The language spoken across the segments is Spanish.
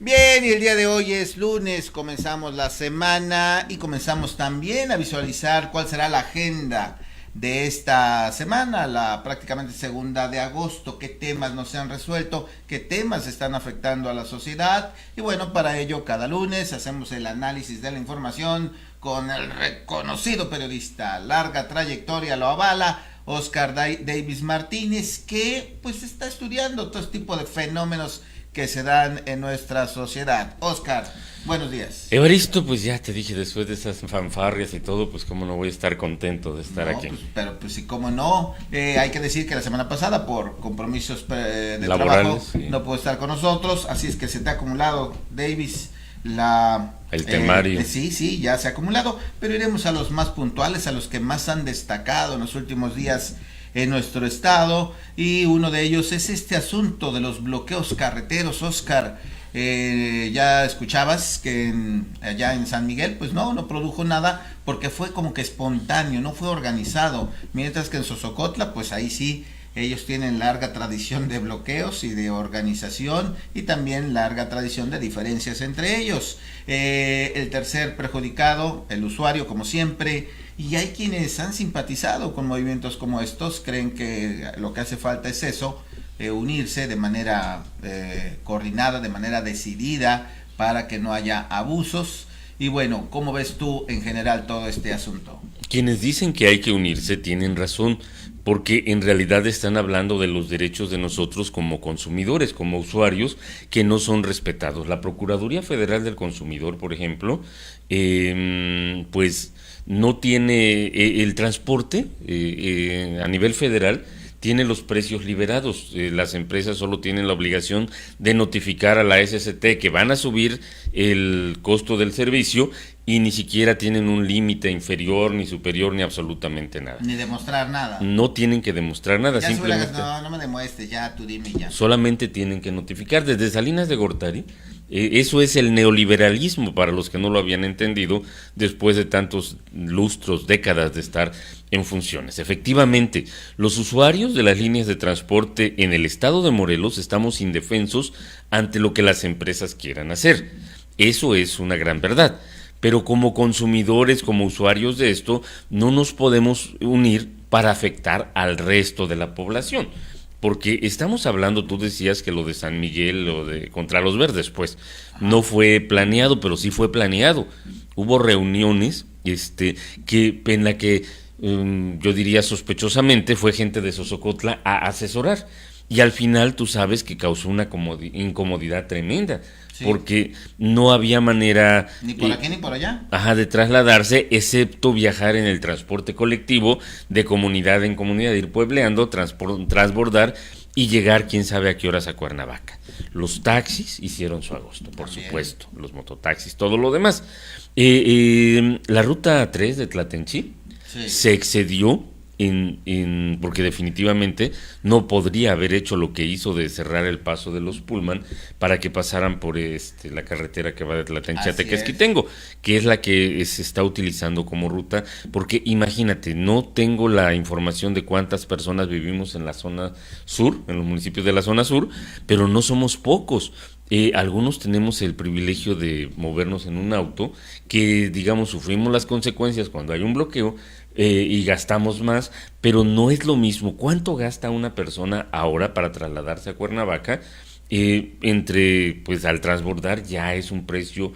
Bien, y el día de hoy es lunes, comenzamos la semana y comenzamos también a visualizar cuál será la agenda de esta semana, la prácticamente segunda de agosto, qué temas no se han resuelto, qué temas están afectando a la sociedad. Y bueno, para ello cada lunes hacemos el análisis de la información con el reconocido periodista, larga trayectoria lo avala, Oscar Davis Martínez, que pues está estudiando todo este tipo de fenómenos que se dan en nuestra sociedad. Oscar, buenos días. Evaristo, pues ya te dije, después de esas fanfarrias y todo, pues cómo no voy a estar contento de estar aquí. Pues, pero pues sí, cómo no. Hay que decir que la semana pasada, por compromisos de laborales, trabajo, sí, no pudo estar con nosotros, así es que se te ha acumulado, Davis, el temario. Sí, ya se ha acumulado, pero iremos a los más puntuales, a los que más han destacado en los últimos días en nuestro estado, y uno de ellos es este asunto de los bloqueos carreteros. Oscar, ya escuchabas que allá en San Miguel pues no produjo nada porque fue como que espontáneo, no fue organizado, mientras que en Sosocotla pues ahí sí ellos tienen larga tradición de bloqueos y de organización, y también larga tradición de diferencias entre ellos. El tercer perjudicado, el usuario, como siempre, y hay quienes han simpatizado con movimientos como estos, creen que lo que hace falta es eso, unirse de manera coordinada, de manera decidida, para que no haya abusos. Y bueno, ¿cómo ves tú en general todo este asunto? Quienes dicen que hay que unirse tienen razón, porque en realidad están hablando de los derechos de nosotros como consumidores, como usuarios, que no son respetados. La Procuraduría Federal del Consumidor, por ejemplo, pues no tiene el transporte a nivel federal, tiene los precios liberados. Las empresas solo tienen la obligación de notificar a la SST que van a subir el costo del servicio, y ni siquiera tienen un límite inferior ni superior ni absolutamente nada. Ni demostrar nada. No tienen que demostrar nada. Ya simplemente no me demuestres, ya tú dime ya. Solamente tienen que notificar. Desde Salinas de Gortari, eso es el neoliberalismo, para los que no lo habían entendido después de tantos lustros, décadas de estar en funciones. Efectivamente, los usuarios de las líneas de transporte en el estado de Morelos estamos indefensos ante lo que las empresas quieran hacer. Eso es una gran verdad. Pero como consumidores, como usuarios de esto, no nos podemos unir para afectar al resto de la población. Porque estamos hablando, tú decías que lo de San Miguel, lo de contra los verdes, pues no fue planeado, pero sí fue planeado. Hubo reuniones en la que yo diría sospechosamente fue gente de Sosocotla a asesorar. Y al final tú sabes que causó una incomodidad tremenda, sí, porque no había manera ni por aquí ni por allá de trasladarse, excepto viajar en el transporte colectivo de comunidad en comunidad, ir puebleando, transbordar y llegar quién sabe a qué horas a Cuernavaca. Los taxis hicieron su agosto, por también, supuesto, los mototaxis, todo lo demás. La ruta 3 de Tlatenchi, sí, se excedió porque definitivamente no podría haber hecho lo que hizo de cerrar el paso de los Pullman para que pasaran por la carretera que va de Tlatenchi a Tequesquitengo, que es la que se está utilizando como ruta, porque imagínate, no tengo la información de cuántas personas vivimos en la zona sur, en los municipios de la zona sur, pero no somos pocos. Algunos tenemos el privilegio de movernos en un auto que, digamos, sufrimos las consecuencias cuando hay un bloqueo, y gastamos más, pero no es lo mismo. ¿Cuánto gasta una persona ahora para trasladarse a Cuernavaca? Pues al transbordar ya es un precio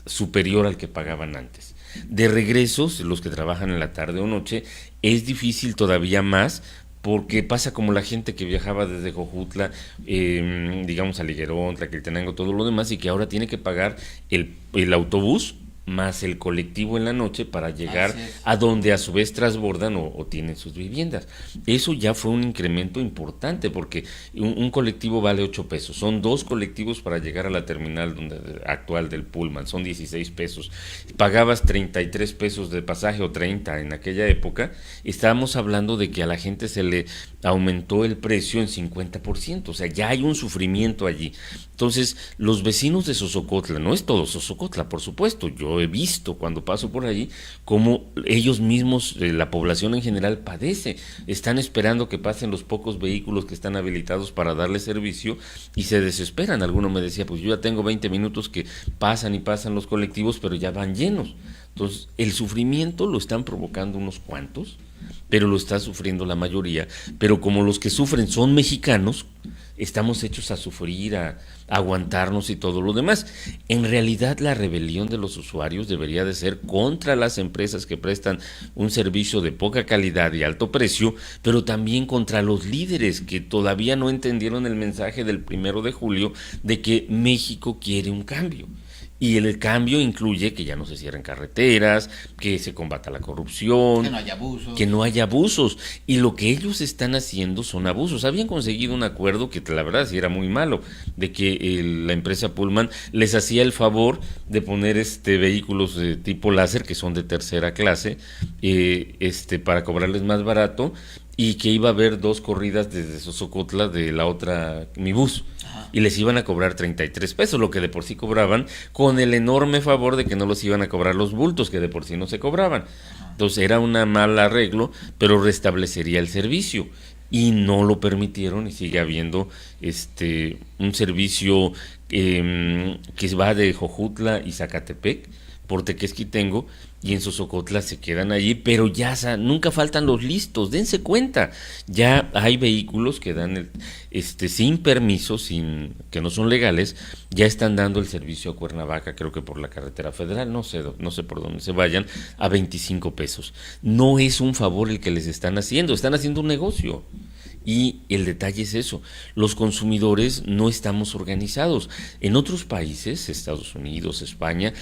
superior al que pagaban antes. De regresos, los que trabajan en la tarde o noche, es difícil todavía más, porque pasa como la gente que viajaba desde Jojutla, digamos a Liguerón, Tlaquiltenango, todo lo demás, y que ahora tiene que pagar el autobús más el colectivo en la noche para llegar a donde a su vez transbordan o tienen sus viviendas. Eso ya fue un incremento importante, porque un colectivo vale 8 pesos, son 2 colectivos para llegar a la terminal actual del Pullman, son 16 pesos, pagabas 33 pesos de pasaje o 30 en aquella época. Estábamos hablando de que a la gente se le aumentó el precio en 50%, o sea, ya hay un sufrimiento allí. Entonces, los vecinos de Sosocotla, no es todo Sosocotla, por supuesto, yo lo he visto cuando paso por allí, como ellos mismos, la población en general padece, están esperando que pasen los pocos vehículos que están habilitados para darle servicio y se desesperan. Alguno me decía, pues yo ya tengo 20 minutos que pasan y pasan los colectivos, pero ya van llenos. Entonces, el sufrimiento lo están provocando unos cuantos, pero lo está sufriendo la mayoría. Pero como los que sufren son mexicanos, estamos hechos a sufrir, a aguantarnos y todo lo demás. En realidad, la rebelión de los usuarios debería de ser contra las empresas que prestan un servicio de poca calidad y alto precio, pero también contra los líderes que todavía no entendieron el mensaje del 1 de julio de que México quiere un cambio. Y el cambio incluye que ya no se cierren carreteras, que se combata la corrupción, que no haya abusos. Y lo que ellos están haciendo son abusos. Habían conseguido un acuerdo que la verdad sí era muy malo, de que la empresa Pullman les hacía el favor de poner vehículos de tipo láser, que son de tercera clase, para cobrarles más barato, y que iba a haber 2 corridas desde Sosocotla de la otra Mi Bus. Y les iban a cobrar 33 pesos, lo que de por sí cobraban, con el enorme favor de que no los iban a cobrar los bultos, que de por sí no se cobraban. Entonces era un mal arreglo, pero restablecería el servicio. Y no lo permitieron, y sigue habiendo un servicio que va de Jojutla y Zacatepec, por Tequesquitengo, y en Sosocotla se quedan allí, pero ya nunca faltan los listos, dense cuenta, ya hay vehículos que dan sin permiso, que no son legales, ya están dando el servicio a Cuernavaca, creo que por la carretera federal, no sé por dónde se vayan, a 25 pesos. No es un favor el que les están haciendo un negocio. Y el detalle es eso, los consumidores no estamos organizados. En otros países, Estados Unidos, España,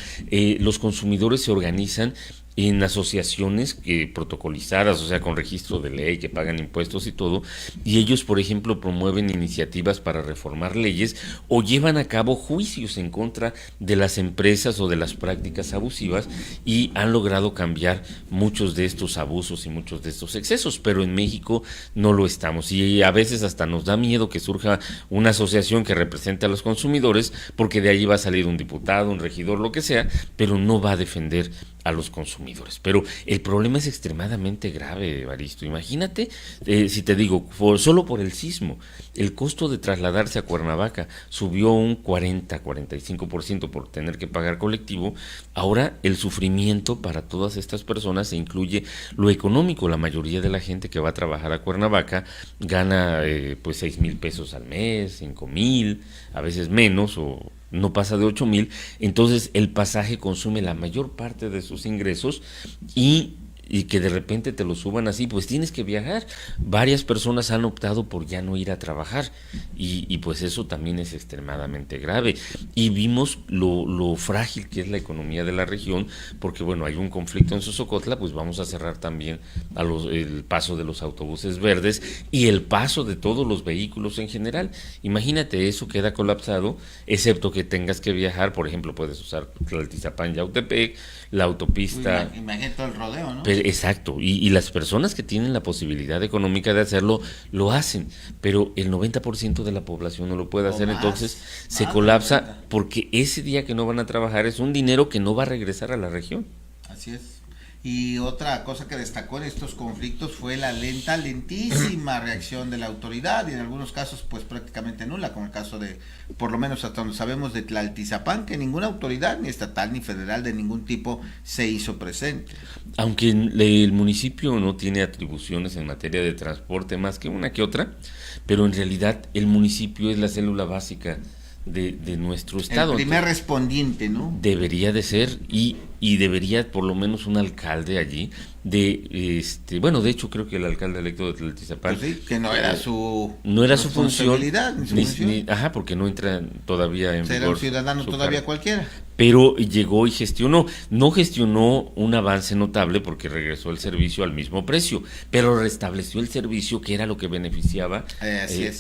los consumidores se organizan en asociaciones protocolizadas, o sea, con registro de ley, que pagan impuestos y todo, y ellos, por ejemplo, promueven iniciativas para reformar leyes o llevan a cabo juicios en contra de las empresas o de las prácticas abusivas, y han logrado cambiar muchos de estos abusos y muchos de estos excesos, pero en México no lo estamos, y a veces hasta nos da miedo que surja una asociación que represente a los consumidores, porque de allí va a salir un diputado, un regidor, lo que sea, pero no va a defender a los consumidores. Pero el problema es extremadamente grave, Evaristo. Imagínate, si te digo, solo por el sismo, el costo de trasladarse a Cuernavaca subió un 40-45% por tener que pagar colectivo. Ahora el sufrimiento para todas estas personas se incluye lo económico. La mayoría de la gente que va a trabajar a Cuernavaca gana 6,000 pesos al mes, 5,000, a veces menos, o no pasa de 8,000, entonces el pasaje consume la mayor parte de sus ingresos, y que de repente te lo suban así, pues tienes que viajar. Varias personas han optado por ya no ir a trabajar, y pues eso también es extremadamente grave. Y vimos lo frágil que es la economía de la región, porque bueno, hay un conflicto en Sosocotla, pues vamos a cerrar también el paso de los autobuses verdes y el paso de todos los vehículos en general. Imagínate, eso queda colapsado, excepto que tengas que viajar. Por ejemplo, puedes usar Tlaltizapán, Yautepec, la autopista. Imagínate todo el rodeo, ¿no? Exacto, y las personas que tienen la posibilidad económica de hacerlo, lo hacen, pero el 90% de la población no lo puede hacer, entonces se colapsa, porque ese día que no van a trabajar es un dinero que no va a regresar a la región. Así es. Y otra cosa que destacó en estos conflictos fue la lentísima reacción de la autoridad, y en algunos casos pues prácticamente nula, como el caso de, por lo menos hasta donde sabemos, de Tlaltizapán, que ninguna autoridad, ni estatal ni federal de ningún tipo, se hizo presente. Aunque el municipio no tiene atribuciones en materia de transporte más que una que otra, pero en realidad el municipio es la célula básica de nuestro estado. El primer respondiente, ¿no? Debería de ser, y debería por lo menos un alcalde allí de de hecho creo que el alcalde electo de Tlaltizapán, pues sí, que no era su función, función. porque no entra todavía en vigor. Era un ciudadano todavía cualquiera. Pero llegó y no gestionó un avance notable, porque regresó el servicio al mismo precio, pero restableció el servicio, que era lo que beneficiaba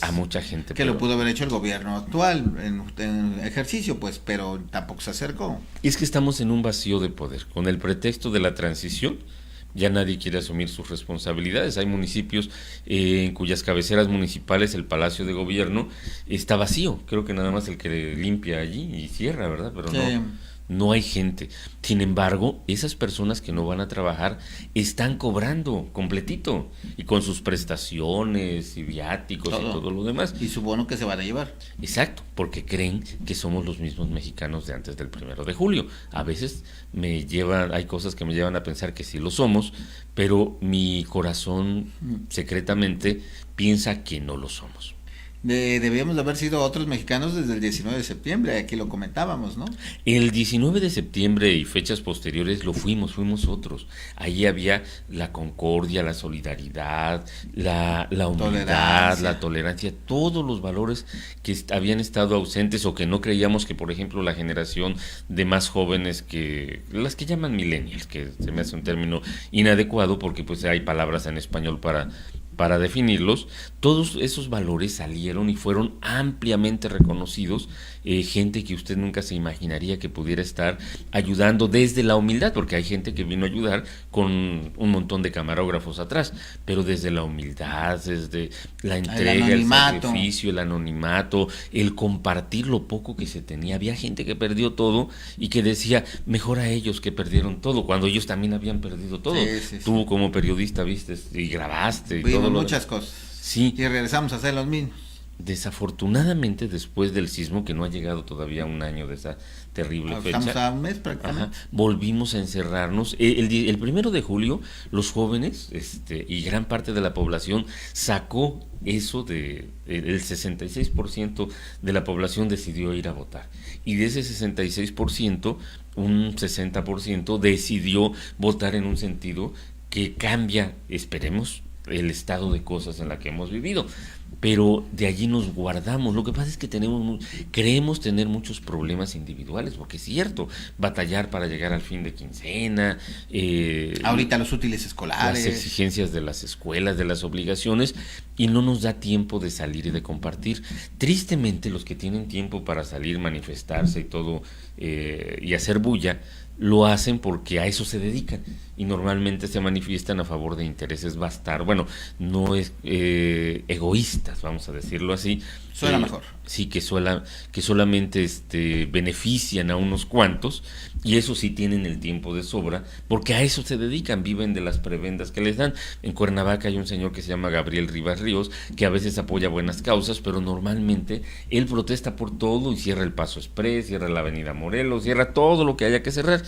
a mucha gente. Que lo pudo haber hecho el gobierno actual en ejercicio, pues, pero tampoco se acercó. Es que estamos en un vacío de poder, con el pretexto de la transición. Ya nadie quiere asumir sus responsabilidades. Hay municipios en cuyas cabeceras municipales el Palacio de Gobierno está vacío. Creo que nada más el que limpia allí y cierra, ¿verdad? Pero no hay gente. Sin embargo, esas personas que no van a trabajar están cobrando completito y con sus prestaciones y viáticos y todo lo demás. Y su bono que se van a llevar. Exacto, porque creen que somos los mismos mexicanos de antes del 1 de julio. A veces hay cosas que me llevan a pensar que sí lo somos, pero mi corazón secretamente piensa que no lo somos. Debíamos de haber sido otros mexicanos desde el 19 de septiembre, aquí lo comentábamos, ¿no? El 19 de septiembre y fechas posteriores fuimos otros. Allí había la concordia, la solidaridad, la humildad, la tolerancia, todos los valores que habían estado ausentes o que no creíamos que, por ejemplo, la generación de más jóvenes, que las que llaman millennials, que se me hace un término inadecuado porque pues hay palabras en español para definirlos, todos esos valores salieron y fueron ampliamente reconocidos, gente que usted nunca se imaginaría que pudiera estar ayudando desde la humildad, porque hay gente que vino a ayudar con un montón de camarógrafos atrás, pero desde la humildad, desde la entrega, el sacrificio, el anonimato, el compartir lo poco que se tenía. Había gente que perdió todo y que decía, mejor a ellos que perdieron todo, cuando ellos también habían perdido todo. Sí. Tú como periodista viste y grabaste y todo. Muchas cosas. Sí. Y regresamos a ser los mismos. Desafortunadamente, después del sismo, que no ha llegado todavía un año de esa terrible fecha. Estamos a un mes prácticamente. Volvimos a encerrarnos. El 1 de julio, los jóvenes y gran parte de la población sacó eso el 66% de la población decidió ir a votar. Y de ese 66%, un 60% decidió votar en un sentido que cambia, esperemos, el estado de cosas en la que hemos vivido, pero de allí nos guardamos. Lo que pasa es que creemos tener muchos problemas individuales, porque es cierto, batallar para llegar al fin de quincena, ahorita los útiles escolares, las exigencias de las escuelas, de las obligaciones, y no nos da tiempo de salir y de compartir. Tristemente, los que tienen tiempo para salir, manifestarse y todo, y hacer bulla, lo hacen porque a eso se dedican y normalmente se manifiestan a favor de intereses no es egoístas, vamos a decirlo así. Suena mejor. Sí, que solamente benefician a unos cuantos, y eso sí tienen el tiempo de sobra, porque a eso se dedican, viven de las prebendas que les dan. En Cuernavaca hay un señor que se llama Gabriel Rivas Ríos, que a veces apoya buenas causas, pero normalmente él protesta por todo y cierra el Paso Express, cierra la Avenida Morelos, cierra todo lo que haya que cerrar.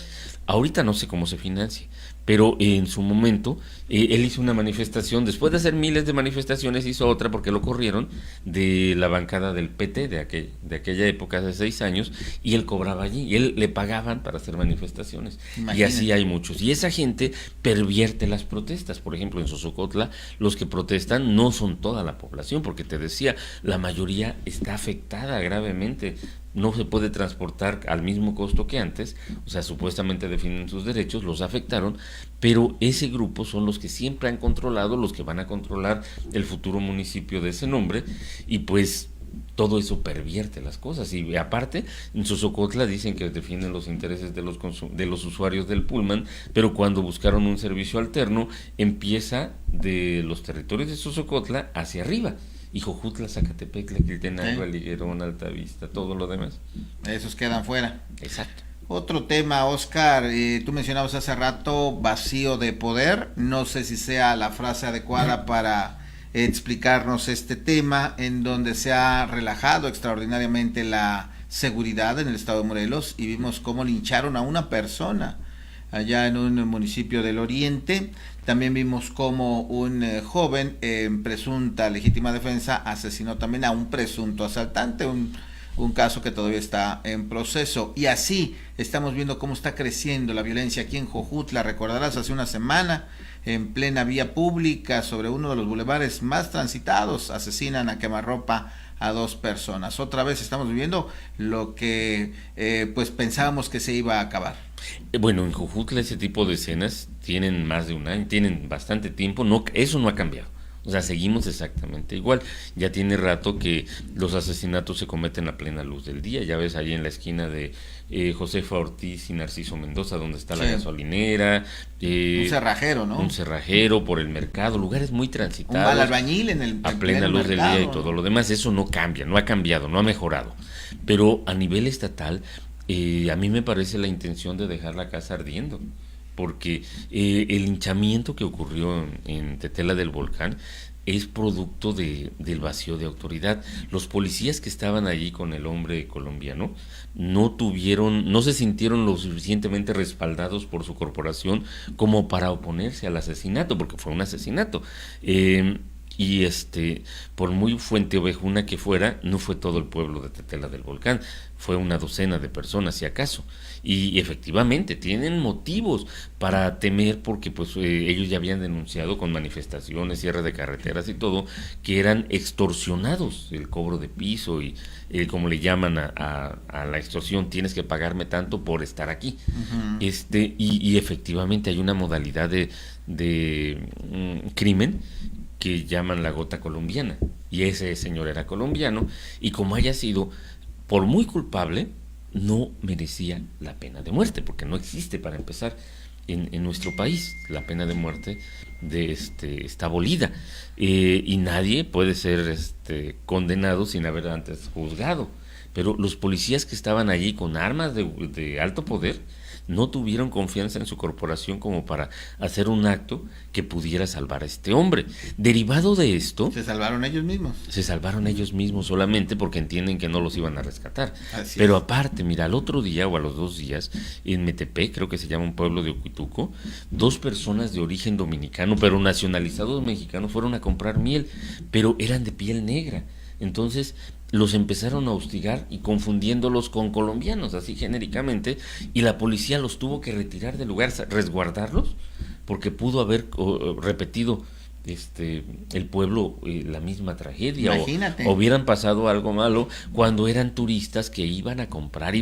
Ahorita no sé cómo se financia, pero en su momento él hizo una manifestación, después de hacer miles de manifestaciones hizo otra porque lo corrieron de la bancada del PT de aquella época, hace 6 años, y él cobraba allí, y él le pagaban para hacer manifestaciones. Imagínate. Y así hay muchos, y esa gente pervierte las protestas. Por ejemplo, en Xosocotla los que protestan no son toda la población, porque te decía, la mayoría está afectada gravemente. No se puede transportar al mismo costo que antes, o sea, supuestamente defienden sus derechos, los afectaron, pero ese grupo son los que siempre han controlado, los que van a controlar el futuro municipio de ese nombre, y pues todo eso pervierte las cosas. Y aparte, en Xosocotla dicen que defienden los intereses de los usuarios del Pullman, pero cuando buscaron un servicio alterno, empieza de los territorios de Xosocotla hacia arriba. Y Jojutla, Zacatepec, Quiltenango, Liguerón, Altavista, todo lo demás. Esos quedan fuera. Exacto. Otro tema, Oscar, tú mencionabas hace rato vacío de poder. No sé si sea la frase adecuada para explicarnos este tema, en donde se ha relajado extraordinariamente la seguridad en el estado de Morelos, y vimos cómo lincharon a una persona allá en un municipio del oriente. También vimos cómo un joven en presunta legítima defensa asesinó también a un presunto asaltante, un caso que todavía está en proceso. Y así estamos viendo cómo está creciendo la violencia aquí en Jojutla. Recordarás, hace una semana, en plena vía pública, sobre uno de los bulevares más transitados, asesinan a quemarropa a 2 personas. Otra vez estamos viviendo lo que pues pensábamos que se iba a acabar. Bueno, en Jojutla ese tipo de escenas tienen más de un año, tienen bastante tiempo, eso no ha cambiado. O sea, seguimos exactamente igual. Ya tiene rato que los asesinatos se cometen a plena luz del día. Ya ves ahí en la esquina de Josefa Ortiz y Narciso Mendoza, donde está la gasolinera. Un cerrajero, ¿no? Un cerrajero por el mercado, lugares muy transitados. Un mal albañil a plena luz del día y todo lo demás. Eso no cambia, no ha cambiado, no ha mejorado. Pero a nivel estatal, A mí me parece la intención de dejar la casa ardiendo, porque el linchamiento que ocurrió en Tetela del Volcán es producto del vacío de autoridad. Los policías que estaban allí con el hombre colombiano no se sintieron lo suficientemente respaldados por su corporación como para oponerse al asesinato, porque fue un asesinato. Y por muy fuente ovejuna que fuera, no fue todo el pueblo de Tetela del Volcán, fue una docena de personas, si acaso. Y efectivamente tienen motivos para temer, porque pues ellos ya habían denunciado con manifestaciones, cierre de carreteras y todo, que eran extorsionados, el cobro de piso y como le llaman a la extorsión, tienes que pagarme tanto por estar aquí. Ujú. Y efectivamente hay una modalidad de crimen que llaman la gota colombiana, y ese señor era colombiano, y como haya sido, por muy culpable, no merecía la pena de muerte, porque no existe, para empezar, en nuestro país. La pena de muerte está abolida, y nadie puede ser condenado sin haber antes juzgado. Pero los policías que estaban allí con armas de alto poder no tuvieron confianza en su corporación como para hacer un acto que pudiera salvar a este hombre. Derivado de esto, Se salvaron ellos mismos. se salvaron ellos mismos solamente porque entienden que no los iban a rescatar. Así Pero es. aparte, mira, al otro día o a los 2 días, en Metepec, creo que se llama un pueblo de Oquituco, 2 personas de origen dominicano, pero nacionalizados mexicanos, fueron a comprar miel, pero eran de piel negra. Entonces los empezaron a hostigar y confundiéndolos con colombianos, así genéricamente, y la policía los tuvo que retirar del lugar, resguardarlos, porque pudo haber repetido el pueblo la misma tragedia, Imagínate. o hubieran pasado algo malo cuando eran turistas que iban a comprar,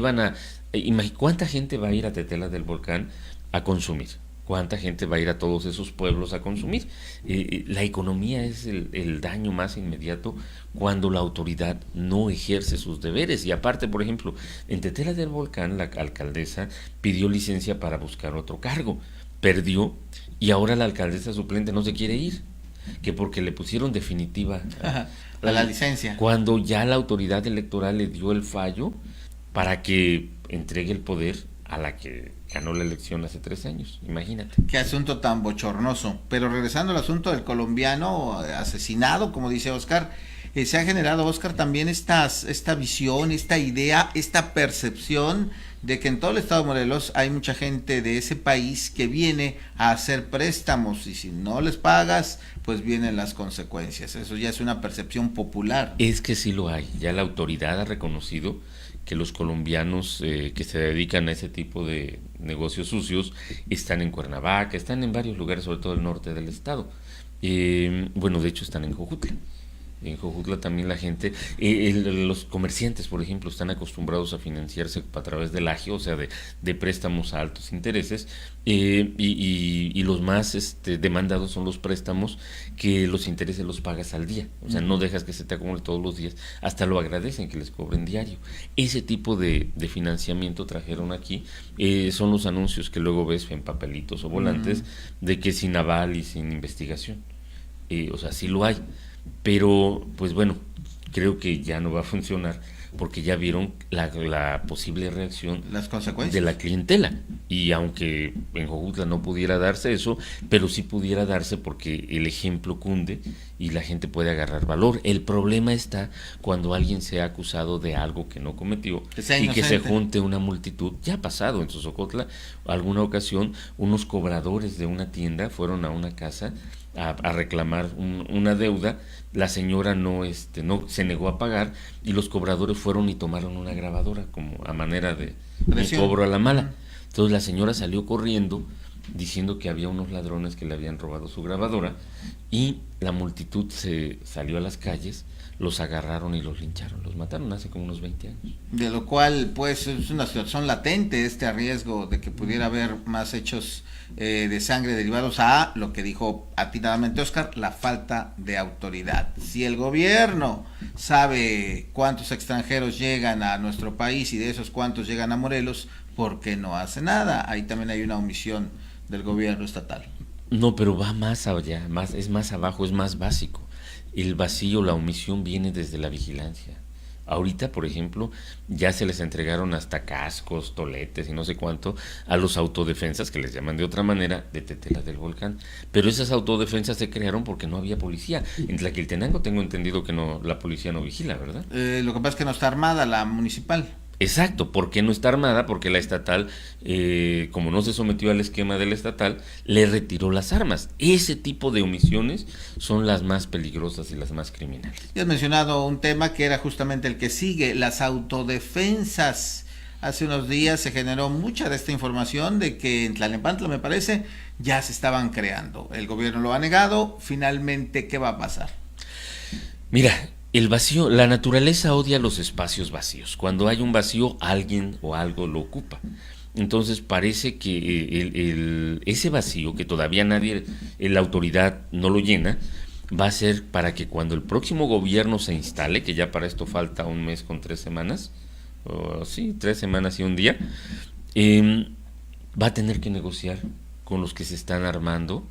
¿cuánta gente va a ir a Tetela del Volcán a consumir? ¿Cuánta gente va a ir a todos esos pueblos a consumir? La economía es el daño más inmediato cuando la autoridad no ejerce sus deberes. Y aparte, por ejemplo, en Tetela del Volcán, la alcaldesa pidió licencia para buscar otro cargo, perdió, y ahora la alcaldesa suplente no se quiere ir, que porque le pusieron definitiva A la licencia. cuando ya la autoridad electoral le dio el fallo para que entregue el poder a la que ganó la elección hace 3 años, imagínate. Qué asunto tan bochornoso. Pero regresando al asunto del colombiano asesinado, como dice Oscar, se ha generado, Oscar, también esta visión, esta idea, esta percepción de que en todo el estado de Morelos hay mucha gente de ese país que viene a hacer préstamos, y si no les pagas, pues vienen las consecuencias. Eso ya es una percepción popular. Es que sí lo hay, ya la autoridad ha reconocido que los colombianos que se dedican a ese tipo de negocios sucios están en Cuernavaca, están en varios lugares, sobre todo el norte del estado. Bueno, de hecho están en Jojutla. En Jojutla también la gente, los comerciantes, por ejemplo, están acostumbrados a financiarse a través del agio, o sea, de préstamos a altos intereses, y los más demandados son los préstamos que los intereses los pagas al día, o sea, no dejas que se te acumule todos los días, hasta lo agradecen que les cobren diario. Ese tipo de financiamiento trajeron aquí, son los anuncios que luego ves en papelitos o volantes de que sin aval y sin investigación, o sea, sí lo hay. Pero, pues bueno, creo que ya no va a funcionar porque ya vieron la posible reacción Las consecuencias de la clientela. Y aunque en Jojutla no pudiera darse eso, pero sí pudiera darse porque el ejemplo cunde y la gente puede agarrar valor. El problema está cuando alguien sea acusado de algo que no cometió que sea y que se inocente. junte una multitud. Ya ha pasado en Sosocotla, alguna ocasión, unos cobradores de una tienda fueron a una casa a reclamar una deuda. La señora no se negó a pagar y los cobradores fueron y tomaron una grabadora como a manera de Presión. un cobro a la mala. Entonces la señora salió corriendo diciendo que había unos ladrones que le habían robado su grabadora, y la multitud se salió a las calles, los agarraron y los lincharon, los mataron hace como unos 20 años. De lo cual, pues, es una situación latente, riesgo de que pudiera haber más hechos de sangre derivados a lo que dijo atinadamente Oscar, la falta de autoridad. Si el gobierno sabe cuántos extranjeros llegan a nuestro país y de esos cuántos llegan a Morelos, ¿por qué no hace nada? Ahí también hay una omisión del gobierno estatal. No, pero va más allá, es más abajo, es más básico. El vacío, la omisión viene desde la vigilancia. Ahorita, por ejemplo, ya se les entregaron hasta cascos, toletes y no sé cuánto a los autodefensas, que les llaman de otra manera, de Tetela del Volcán. Pero esas autodefensas se crearon porque no había policía. En Tlaquiltenango tengo entendido que no, la policía no vigila, ¿verdad? Lo que pasa es que no está armada la municipal. Exacto, ¿por qué no está armada? Porque la estatal, como no se sometió al esquema de la estatal, le retiró las armas. Ese tipo de omisiones son las más peligrosas y las más criminales. Y has mencionado un tema que era justamente el que sigue, las autodefensas. Hace unos días se generó mucha de esta información de que en Tlalnepantla, me parece, ya se estaban creando. El gobierno lo ha negado. Finalmente, ¿qué va a pasar? Mira, el vacío, la naturaleza odia los espacios vacíos. Cuando hay un vacío, alguien o algo lo ocupa. Entonces parece que ese vacío, que todavía nadie, la autoridad no lo llena, va a ser para que cuando el próximo gobierno se instale, que ya para esto falta un mes con 3 semanas, sí, 3 semanas y un día, va a tener que negociar con los que se están armando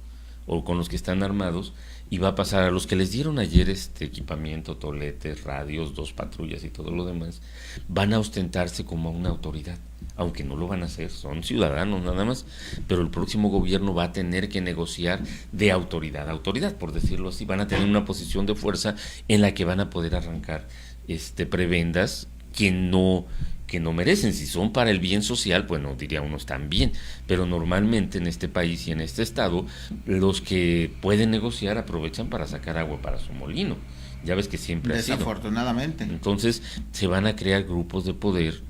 o con los que están armados, y va a pasar a los que les dieron ayer equipamiento, toletes, radios, 2 patrullas y todo lo demás, van a ostentarse como una autoridad, aunque no lo van a hacer, son ciudadanos nada más, pero el próximo gobierno va a tener que negociar de autoridad a autoridad, por decirlo así, van a tener una posición de fuerza en la que van a poder arrancar prebendas que no merecen. Si son para el bien social, bueno, diría uno están bien, pero normalmente en este país y en este estado, los que pueden negociar aprovechan para sacar agua para su molino. Ya ves que siempre ha sido. Desafortunadamente. Entonces se van a crear grupos de poder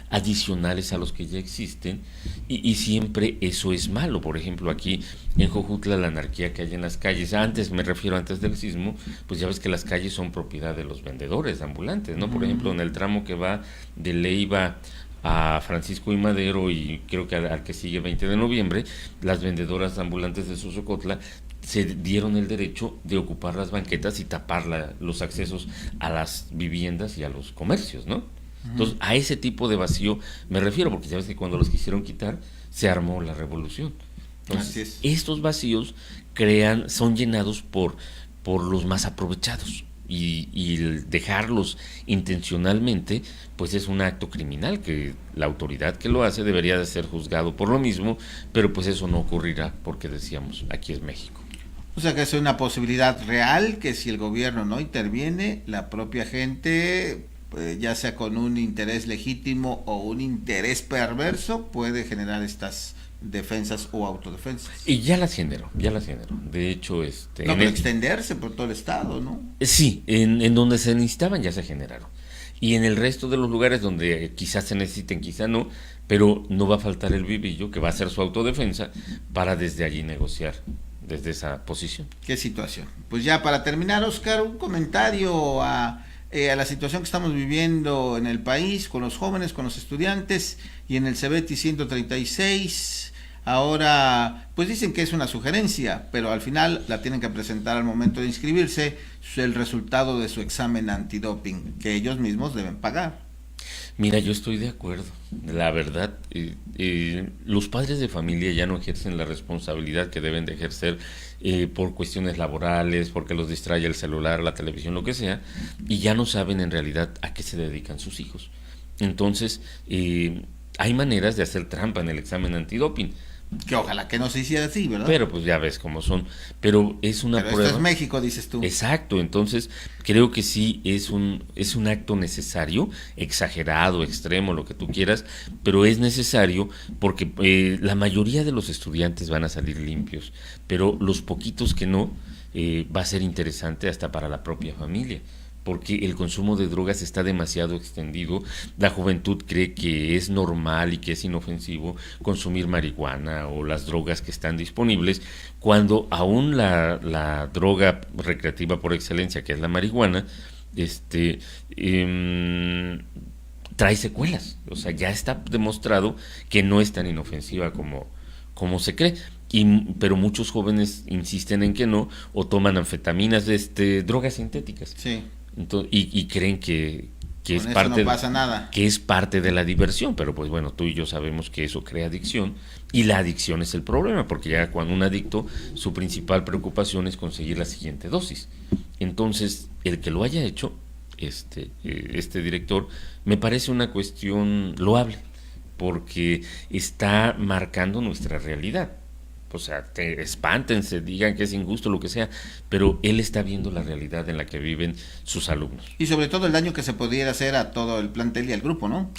adicionales a los que ya existen, y siempre eso es malo. Por ejemplo, aquí en Jojutla, la anarquía que hay en las calles, antes del sismo, pues ya ves que las calles son propiedad de los vendedores ambulantes, ¿no? Por ejemplo, en el tramo que va de Leiva a Francisco y Madero, y creo que al que sigue 20 de noviembre, las vendedoras ambulantes de Sosocotla se dieron el derecho de ocupar las banquetas y tapar los accesos a las viviendas y a los comercios, ¿no? Entonces, a ese tipo de vacío me refiero, porque ya ves que cuando los quisieron quitar, se armó la revolución. Entonces, estos vacíos son llenados por los más aprovechados, y el dejarlos intencionalmente, pues es un acto criminal que la autoridad que lo hace debería de ser juzgado por lo mismo, pero pues eso no ocurrirá porque decíamos, aquí es México. O sea que es una posibilidad real que si el gobierno no interviene, la propia gente, ya sea con un interés legítimo o un interés perverso, puede generar estas defensas o autodefensas. Y ya las generó. De hecho, no, pero extenderse por todo el estado, ¿no? Sí, en donde se necesitaban ya se generaron. Y en el resto de los lugares donde quizás se necesiten, quizás no, pero no va a faltar el vivillo que va a hacer su autodefensa para desde allí negociar desde esa posición. Qué situación. Pues ya para terminar, Oscar, un comentario a la situación que estamos viviendo en el país, con los jóvenes, con los estudiantes, y en el CEBETI 136, ahora, pues dicen que es una sugerencia, pero al final la tienen que presentar al momento de inscribirse, el resultado de su examen antidoping, que ellos mismos deben pagar. Mira, yo estoy de acuerdo. La verdad, los padres de familia ya no ejercen la responsabilidad que deben de ejercer por cuestiones laborales, porque los distrae el celular, la televisión, lo que sea, y ya no saben en realidad a qué se dedican sus hijos. Entonces, hay maneras de hacer trampa en el examen antidoping. Que ojalá que no se hiciera así, ¿verdad? Pero pues ya ves cómo son. Pero es una prueba. Esto es México, dices tú. Exacto, entonces creo que sí es un acto necesario, exagerado, extremo, lo que tú quieras, pero es necesario porque la mayoría de los estudiantes van a salir limpios, pero los poquitos que no, va a ser interesante hasta para la propia familia, porque el consumo de drogas está demasiado extendido. La juventud cree que es normal y que es inofensivo consumir marihuana o las drogas que están disponibles, cuando aún la droga recreativa por excelencia, que es la marihuana, trae secuelas. O sea, ya está demostrado que no es tan inofensiva como se cree. Pero muchos jóvenes insisten en que no, o toman anfetaminas, drogas sintéticas. Sí. Entonces, y creen que es parte, no pasa nada, que es parte de la diversión, pero pues bueno, tú y yo sabemos que eso crea adicción, y la adicción es el problema, porque ya cuando un adicto, su principal preocupación es conseguir la siguiente dosis. Entonces, el que lo haya hecho este director, me parece una cuestión loable, porque está marcando nuestra realidad. O sea, espántense, digan que es injusto, lo que sea, pero él está viendo la realidad en la que viven sus alumnos. Y sobre todo el daño que se pudiera hacer a todo el plantel y al grupo, ¿no?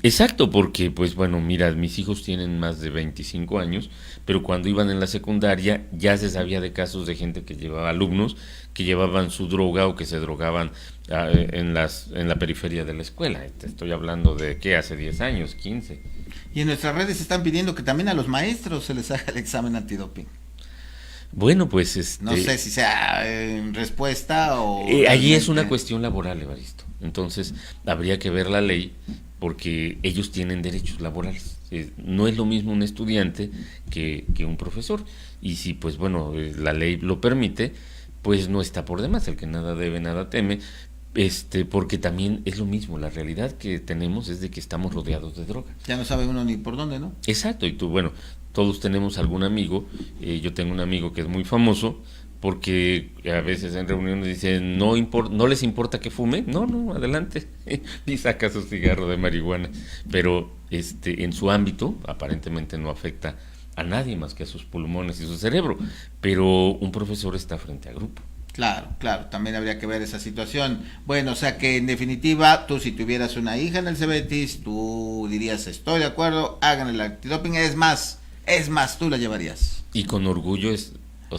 Exacto, porque pues bueno, mira, mis hijos tienen más de 25 años, pero cuando iban en la secundaria ya se sabía de casos de gente que llevaba alumnos que llevaban su droga o que se drogaban en la periferia de la escuela. Te estoy hablando de, ¿qué? Hace 10 años, 15. Y en nuestras redes están pidiendo que también a los maestros se les haga el examen antidoping. Bueno, pues no sé si sea en respuesta o... allí es una cuestión laboral, Evaristo. Entonces, habría que ver la ley porque ellos tienen derechos laborales. No es lo mismo un estudiante que un profesor. Y si, pues bueno, la ley lo permite, pues no está por demás. El que nada debe, nada teme. Porque también es lo mismo, la realidad que tenemos es de que estamos rodeados de droga. Ya no sabe uno ni por dónde, ¿no? Exacto, y tú, bueno, todos tenemos algún amigo, yo tengo un amigo que es muy famoso, porque a veces en reuniones dicen, no les importa que fume, no, adelante, y saca su cigarro de marihuana, pero en su ámbito aparentemente no afecta a nadie más que a sus pulmones y su cerebro, pero un profesor está frente a grupo. Claro, también habría que ver esa situación. Bueno, o sea que en definitiva, tú si tuvieras una hija en el Cebetis, tú dirías, estoy de acuerdo, hagan el antidoping, es más, tú la llevarías. Y con orgullo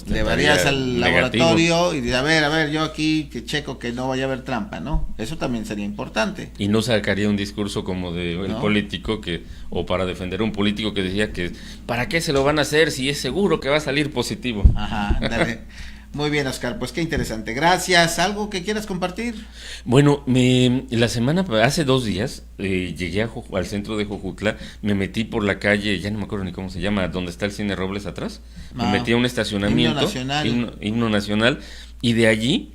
llevarías al negativo. Laboratorio y dirías, a ver, yo aquí que checo que no vaya a haber trampa, ¿no? Eso también sería importante. Y no sacaría un discurso como de el político o para defender a un político que decía que ¿para qué se lo van a hacer si es seguro que va a salir positivo? Ajá, dale. Muy bien, Oscar, pues qué interesante. Gracias. ¿Algo que quieras compartir? Bueno, hace 2 días, llegué al centro de Jojutla, me metí por la calle, ya no me acuerdo ni cómo se llama, donde está el Cine Robles atrás, me metí a un estacionamiento, himno nacional, y de allí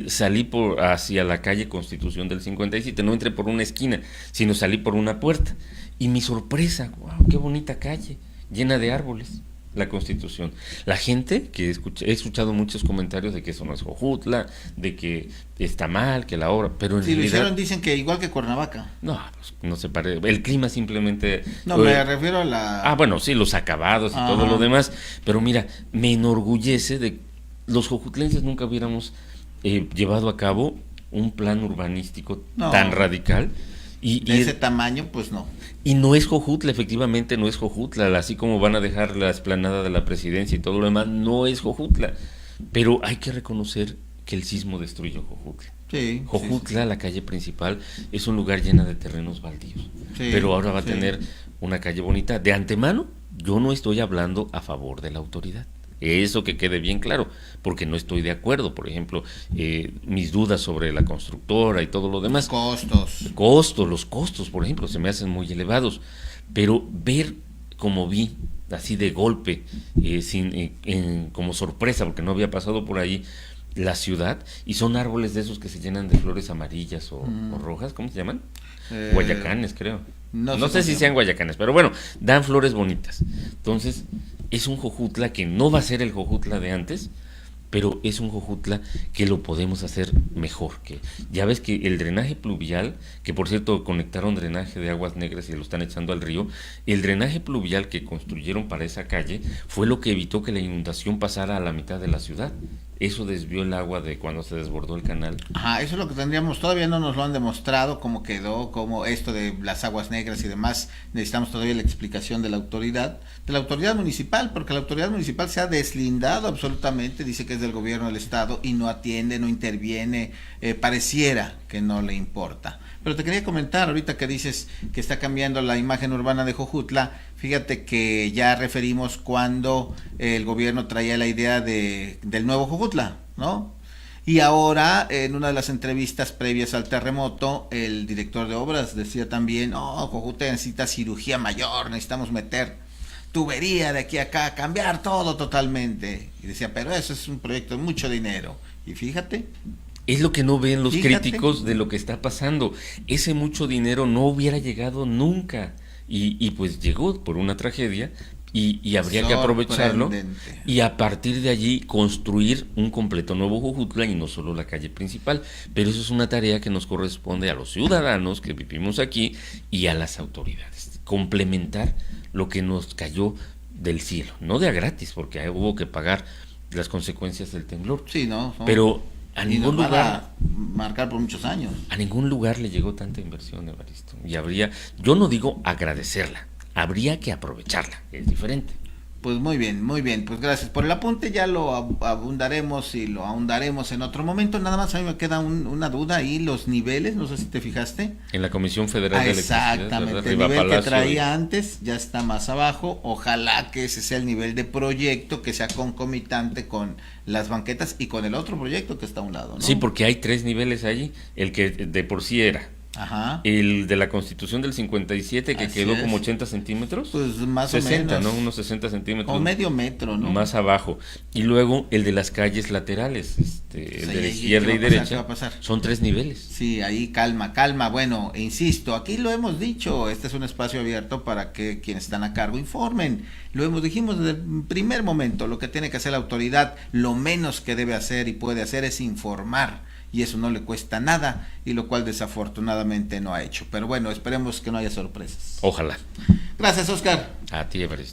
salí hacia la calle Constitución del 57, no entré por una esquina, sino salí por una puerta, y mi sorpresa, wow, qué bonita calle, llena de árboles. La Constitución. La gente que he escuchado muchos comentarios de que eso no es Jojutla, de que está mal, que la obra, pero en realidad... lo hicieron, dicen que igual que Cuernavaca. No, pues no se parece. El clima simplemente... No, me refiero a la... bueno, sí, los acabados y todo lo demás, pero mira, me enorgullece de... Los jojutlenses nunca hubiéramos llevado a cabo un plan urbanístico tan radical. De ese tamaño, pues no. Y no es Jojutla, efectivamente no es Jojutla, así como van a dejar la explanada de la presidencia y todo lo demás, no es Jojutla. Pero hay que reconocer que el sismo destruyó Jojutla. Sí, Jojutla, la calle principal, es un lugar llena de terrenos baldíos. Pero ahora va a tener una calle bonita. De antemano, yo no estoy hablando a favor de la autoridad. Eso que quede bien claro, porque no estoy de acuerdo. Por ejemplo, mis dudas sobre la constructora y todo lo demás. Los costos, por ejemplo, se me hacen muy elevados. Pero ver como vi, así de golpe, como sorpresa, porque no había pasado por ahí, la ciudad, y son árboles de esos que se llenan de flores amarillas o rojas, ¿cómo se llaman? Guayacanes, creo. No sé si sean guayacanes, pero bueno, dan flores bonitas. Entonces, es un Jojutla que no va a ser el Jojutla de antes, pero es un Jojutla que lo podemos hacer mejor. Que ya ves que el drenaje pluvial, que por cierto conectaron drenaje de aguas negras y lo están echando al río, el drenaje pluvial que construyeron para esa calle fue lo que evitó que la inundación pasara a la mitad de la ciudad. Eso desvió el agua de cuando se desbordó el canal. Eso es lo que tendríamos, todavía no nos lo han demostrado, cómo quedó, cómo esto de las aguas negras y demás, necesitamos todavía la explicación de la autoridad municipal, porque la autoridad municipal se ha deslindado absolutamente, dice que es del gobierno del estado y no atiende, no interviene, pareciera que no le importa. Pero te quería comentar, ahorita que dices que está cambiando la imagen urbana de Jojutla, fíjate que ya referimos cuando el gobierno traía la idea del nuevo Jojutla, ¿no? Y ahora, en una de las entrevistas previas al terremoto, el director de obras decía también, Jojutla necesita cirugía mayor, necesitamos meter tubería de aquí a acá, cambiar todo totalmente. Y decía, pero eso es un proyecto de mucho dinero. Y fíjate... Es lo que no ven los críticos de lo que está pasando. Ese mucho dinero no hubiera llegado nunca. Y pues llegó por una tragedia y habría que aprovecharlo Sorprendente. y a partir de allí construir un completo nuevo Jojutla y no solo la calle principal. Pero eso es una tarea que nos corresponde a los ciudadanos que vivimos aquí y a las autoridades. Complementar lo que nos cayó del cielo, no de a gratis, porque hubo que pagar las consecuencias del temblor. Sí, ¿no? Pero a y ningún nos van lugar, a marcar por muchos años. a ningún lugar le llegó tanta inversión, Evaristo. Y habría, yo no digo agradecerla, habría que aprovecharla, es diferente. Pues muy bien, pues gracias por el apunte, ya lo abundaremos y lo ahondaremos en otro momento. Nada más a mí me queda una duda ahí, los niveles, no sé si te fijaste. En la Comisión Federal de Electricidad, Exactamente, ¿verdad? el Riva nivel que Palacio traía antes ya está más abajo, ojalá que ese sea el nivel de proyecto que sea concomitante con las banquetas y con el otro proyecto que está a un lado, ¿no? Sí, porque hay 3 niveles allí, el que de por sí era. Ajá. El de la Constitución del 57 que Así quedó es. como 80 centímetros. Pues más 60, o menos. ¿no? Unos 60 centímetros. O medio metro, ¿no? Más abajo. Y luego el de las calles laterales, el de la izquierda y ¿qué va derecha. a pasar? Son 3 niveles. Sí, ahí calma. Bueno, insisto, aquí lo hemos dicho, este es un espacio abierto para que quienes están a cargo informen. Dijimos desde el primer momento, lo que tiene que hacer la autoridad, lo menos que debe hacer y puede hacer es informar. Y eso no le cuesta nada, y lo cual desafortunadamente no ha hecho. Pero bueno, esperemos que no haya sorpresas. Ojalá. Gracias, Oscar. A ti, Everest.